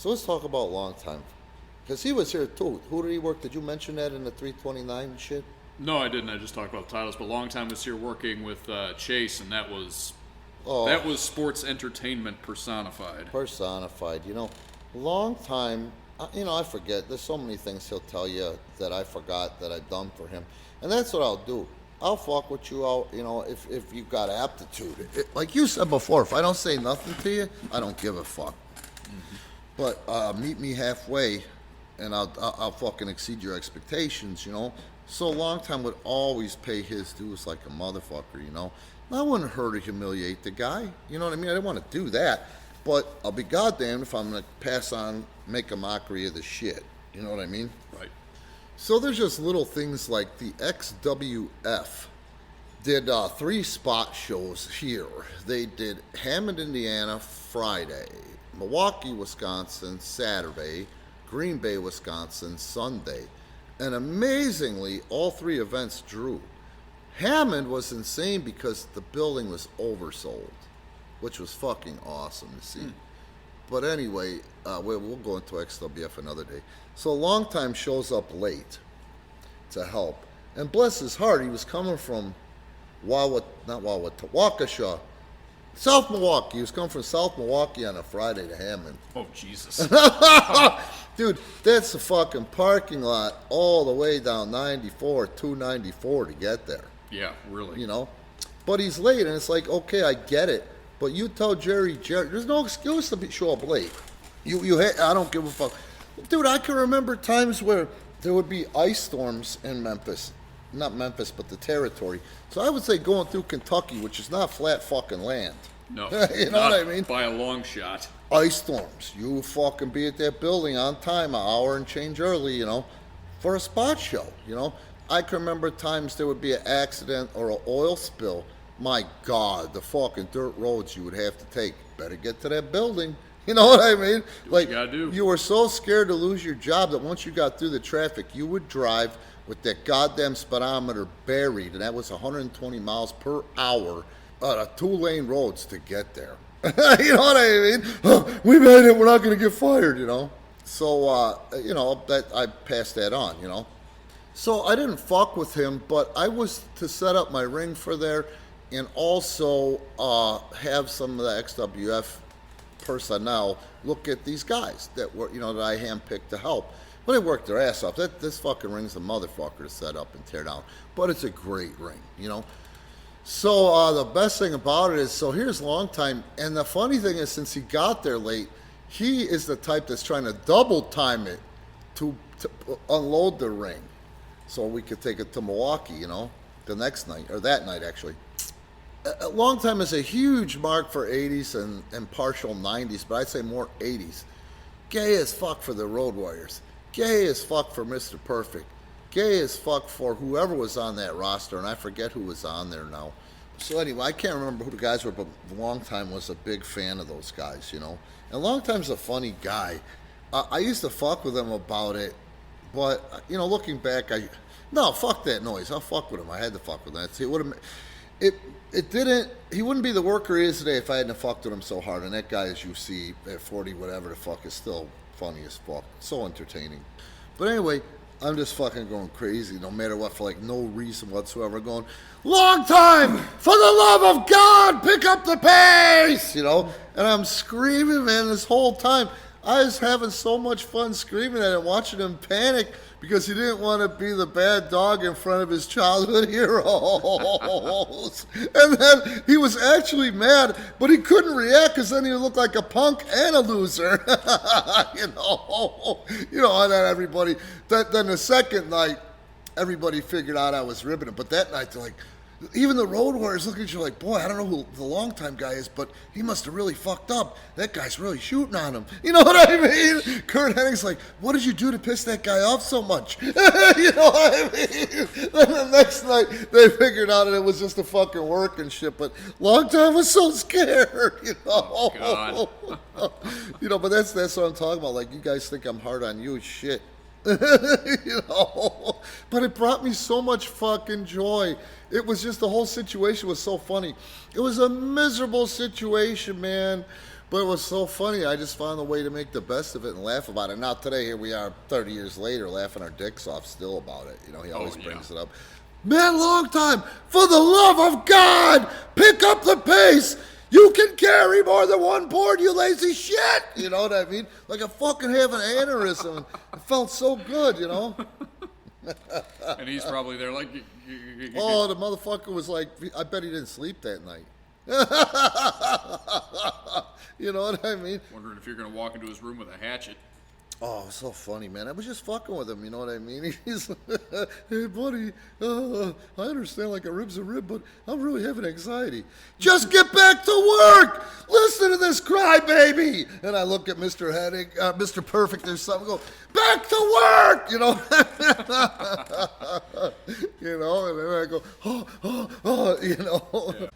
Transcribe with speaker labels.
Speaker 1: So let's talk about long time. Because he was here too. Who did he work? Did you mention that in the 329 shit?
Speaker 2: No, I didn't. I just talked about titles. But long time was here working with Chase, and that was sports entertainment personified.
Speaker 1: Personified. Long time. I forget. There's so many things he'll tell you that I forgot that I've done for him. And that's what I'll do. I'll fuck with you out, if you've got aptitude. Like you said before, if I don't say nothing to you, I don't give a fuck. But meet me halfway, and I'll fucking exceed your expectations, So long time would always pay his dues like a motherfucker, I wouldn't hurt or humiliate the guy, you know what I mean? I didn't want to do that, but I'll be goddamned if I'm going to pass on, make a mockery of the shit, you know what I mean?
Speaker 2: Right.
Speaker 1: So there's just little things like the XWF did 3 spot shows here. They did Hammond, Indiana, Friday, Milwaukee, Wisconsin, Saturday, Green Bay, Wisconsin, Sunday. And amazingly, all 3 events drew. Hammond was insane because the building was oversold, which was fucking awesome to see. But anyway, we'll go into XWF another day. So Long Time shows up late to help. And bless his heart, he was coming from Waukesha, South Milwaukee. He was coming from South Milwaukee on a Friday to Hammond.
Speaker 2: Oh, Jesus.
Speaker 1: Dude, that's the fucking parking lot all the way down 294 to get there.
Speaker 2: Yeah, really.
Speaker 1: But he's late, and it's like, okay, I get it. But you tell Jerry, there's no excuse to show up late. I don't give a fuck. Dude, I can remember times where there would be ice storms in Memphis. Not Memphis, but the territory. So I would say going through Kentucky, which is not flat fucking land.
Speaker 2: No.
Speaker 1: You know what I mean?
Speaker 2: By a long shot.
Speaker 1: Ice storms. You fucking be at that building on time, an hour and change early, for a spot show, I can remember times there would be an accident or an oil spill. My God, the fucking dirt roads you would have to take. Better get to that building. You know what I mean?
Speaker 2: Do what you gotta do.
Speaker 1: You were so scared to lose your job that once you got through the traffic, you would drive with that goddamn speedometer buried, and that was 120 miles per hour on 2-lane roads to get there. You know what I mean? Oh, we made it. We're not going to get fired, So, that I passed that on, So I didn't fuck with him, but I was to set up my ring for there and also have some of the XWF personnel look at these guys that were, that I handpicked to help. But they worked their ass off. This fucking ring's a motherfucker to set up and tear down. But it's a great ring, So the best thing about it is, so here's Long Time. And the funny thing is, since he got there late, he is the type that's trying to double time it to unload the ring. So we could take it to Milwaukee, the next night, or that night actually. A Long Time is a huge mark for 80s and partial 90s, but I'd say more 80s. Gay as fuck for the Road Warriors. Gay as fuck for Mr. Perfect. Gay as fuck for whoever was on that roster, and I forget who was on there now. So anyway, I can't remember who the guys were, but Long Time was a big fan of those guys, And Long Time's a funny guy. I used to fuck with him about it, but, looking back, no, fuck that noise. I'll fuck with him. I had to fuck with him. He wouldn't be the worker he is today if I hadn't fucked with him so hard. And that guy, as you see, at 40, whatever the fuck, is still funny as fuck. So entertaining. But anyway, I'm just fucking going crazy no matter what, for like no reason whatsoever. Going, Long Time! For the love of God, pick up the pace! And I'm screaming, man, this whole time. I was having so much fun screaming at him, watching him panic because he didn't want to be the bad dog in front of his childhood heroes. And then he was actually mad, but he couldn't react because then he would look like a punk and a loser. And then everybody, then the second night, everybody figured out I was ribbing him. But that night, they're like, even the Road Warriors look at you like, boy, I don't know who the Long Time guy is, but he must have really fucked up. That guy's really shooting on him. You know what I mean? Kurt Hennig's like, what did you do to piss that guy off so much? You know what I mean? Then the next night, they figured out that it was just a fucking work and shit, but Long Time was so scared,
Speaker 2: Oh, God.
Speaker 1: But that's what I'm talking about. Like, you guys think I'm hard on you, shit. But it brought me so much fucking joy. It was just, the whole situation was so funny. It was a miserable situation, man, But it was so funny. I just found a way to make the best of it and laugh about it. Now today, here we are, 30 years later, laughing our dicks off still about it. You know, he always brings it up. Man, long time. For the love of God, pick up the pace. You can carry more than one board, you lazy shit. You know what I mean? Like I fucking have an aneurysm. It felt so good, you know?
Speaker 2: And he's probably there like...
Speaker 1: Oh, the motherfucker was like, I bet he didn't sleep that night. You know what I mean?
Speaker 2: Wondering if you're going to walk into his room with a hatchet.
Speaker 1: Oh, it was so funny, man. I was just fucking with him, you know what I mean? He's like, hey, buddy, I understand like a rib's a rib, but I'm really having anxiety. Just get back to work! Listen to this crybaby! And I look at Mr. Headache, Mr. Perfect or something, go, back to work! You know? You know, and then I go, you know? Yeah.